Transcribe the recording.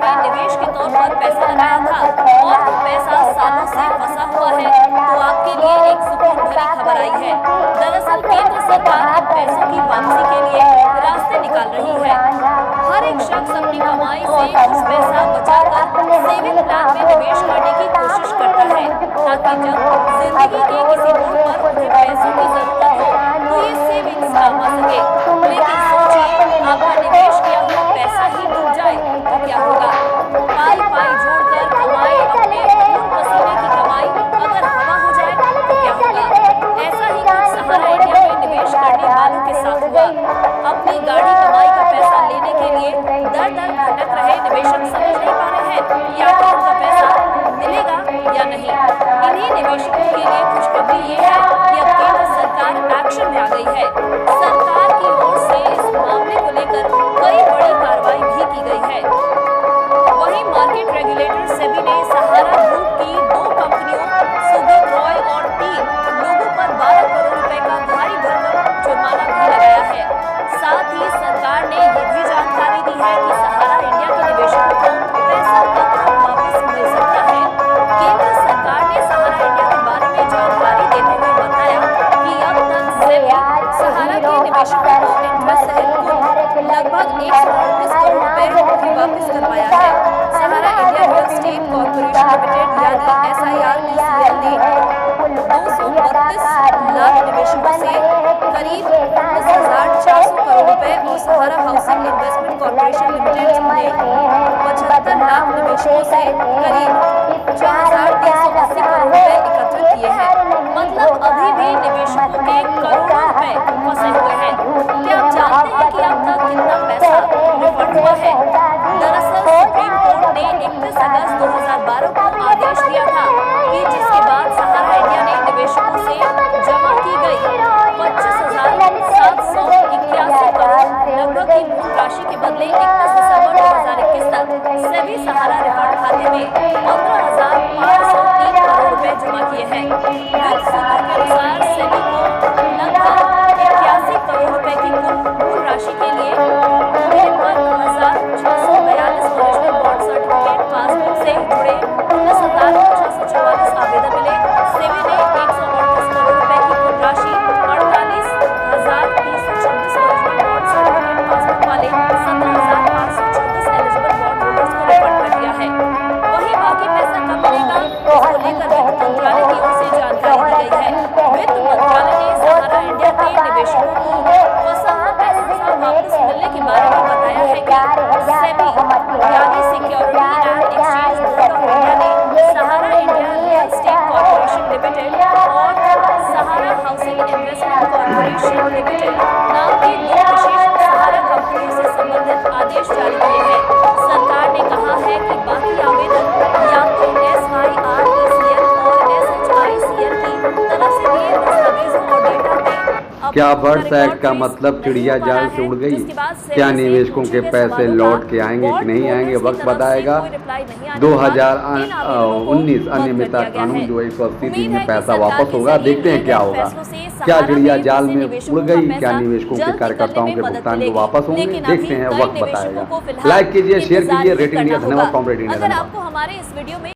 में निवेश के तौर पर पैसा लगाया था और वो पैसा सालों से फंसा हुआ है, तो आपके लिए एक सुकून भरी खबर आई है। दरअसल केंद्र सरकार इन पैसों की वापसी के लिए रास्ते निकाल रही है। हर एक शख्स अपनी कमाई से कुछ पैसा बचाकर सेविंग प्लान में निवेश करने की कोशिश करता है, ताकि जब जिंदगी के किसी मोड़ पर उन्हें पैसों की जरूरत हो तो ये सेविंग्स काम आ सके। लेकिन सोचिए, आपका निवेश किया हुआ पैसा ही डूब जाए तो क्या होगा? पाई पाई जोड़कर कमाए अपने खून पसीने की कमाई अगर हवा हो जाए तो क्या होगा? ऐसा ही कुछ सहारा इंडिया में निवेश करने वालों के साथ हुआ। अपनी गाढ़ी कमाई का पैसा लेने के लिए दर दर भटक रहे निवेशक समझ नहीं पा रहे हैं कि आखिर उनका पैसा मिलेगा या नहीं। इन्हीं निवेशकों के लिए खुशखबरी ये है कि अब केंद्र सरकार एक्शन में आ गई है। सरकार की ओर से इस मामले को लेकर कई बड़ी कार्रवाई भी की गई है। वहीं मार्केट रेगुलेटर सेबी ने सहारा ग्रुप की 2 कंपनियों सुदीप रॉय और 3 लोगों पर 12 करोड़ रुपए का भारी भरकम जुर्माना भी लगाया है। साथ ही सरकार ने ये भी जानकारी दी है कि सहारा इंडिया के निवेशकों को पैसा कब वापस मिल सकता है। केंद्र सरकार ने सहारा इंडिया के बारे में जानकारी देते हुए बताया कि अब तक सेबी सहारा के निवेशकों को इंटरेस्ट सहित कुल लगभग 138 करोड़ रुपए भी वापस कर पाया है। Sahara India real estate corporation limited यानी SIRECL ने 232 लाख निवेशकों से करीब 19,400 करोड़ रुपए और Sahara housing investment corporation limited ने 75 लाख निवेशकों से करीब 4,380 करोड़ रुपए एकत्रित किए हैं। मतलब अभी भी निवेशकों के करोड़ों रुपए फंसे हुए हैं। क्या आप जानते हैं कि अब तक कितना पैसा रिफंड हुआ है? दरअसल सुप्रीम कोर्ट ने 31 अगस्त 2012 को आदेश दिया था कि जिसके बाद सहारा इंडिया ने निवेशकों से जमा की गई 25,781 करोड़ लगभग की मूल राशि के बदले 31 दिसंबर 2021 तक सेबी सहारा रिफंड खाते में 15,503 करोड़ रुपए जमा किए हैं। वित्त सूत्रों के अनुसार सेबी को लगभग 81 करोड़ रुपए की मूल राशि के लिए 53,642 ओरिजिनल बॉन्ड सर्टिफिकेट पासबुक से जुड़े 19,644 आवेदन मिले। सेबी ने 138 करोड़ रुपए की कुल राशि 48,326 ओरिजिनल बॉन्ड सर्टिफिकेट पासबुक वाले 17,534 एलिजिबल बॉन्ड होल्डर्स को रिफंड कर दिया है। वहीं बाकी पैसा कब मिलेगा, इसको लेकर वित्त मंत्रालय की ओर से जानकारी दी गई है। वित्त मंत्रालय ने सहारा इंडिया के निवेशकों को फंसा हुआ पैसा वापस मिलने के बारे में बताया है कि सेबी यानी security and exchange board of India ने Sahara India real estate corporation limited और Sahara housing investment corporation limited नाम की 2 विशेष सहारा कंपनियों से संबंधित आदेश जारी किए हैं। सरकार ने कहा है कि बाकी आवेदन या तो SIRECL और SHICL की तरफ से दिए दस्तावेजों और डेटा में क्या बर्ड्स एक्ट का मतलब चिड़िया जाल से उड़ गई? क्या निवेशकों के पैसे लौट के आएंगे कि नहीं आएंगे? वक्त बताएगा। 2019 अनियमितता कानून जो 180 दिन में पैसा वापस होगा, देखते हैं क्या होगा। क्या चिड़िया जाल में उड़ गई? क्या निवेशकों के कार्यकर्ताओं के भुगतान को वापस होंगे? देखते हैं, वक्त बताएगा। लाइक कीजिए, शेयर कीजिए, रेटिंग दिया। धन्यवाद कॉम्रेड इंडिया। आपको हमारे इस वीडियो में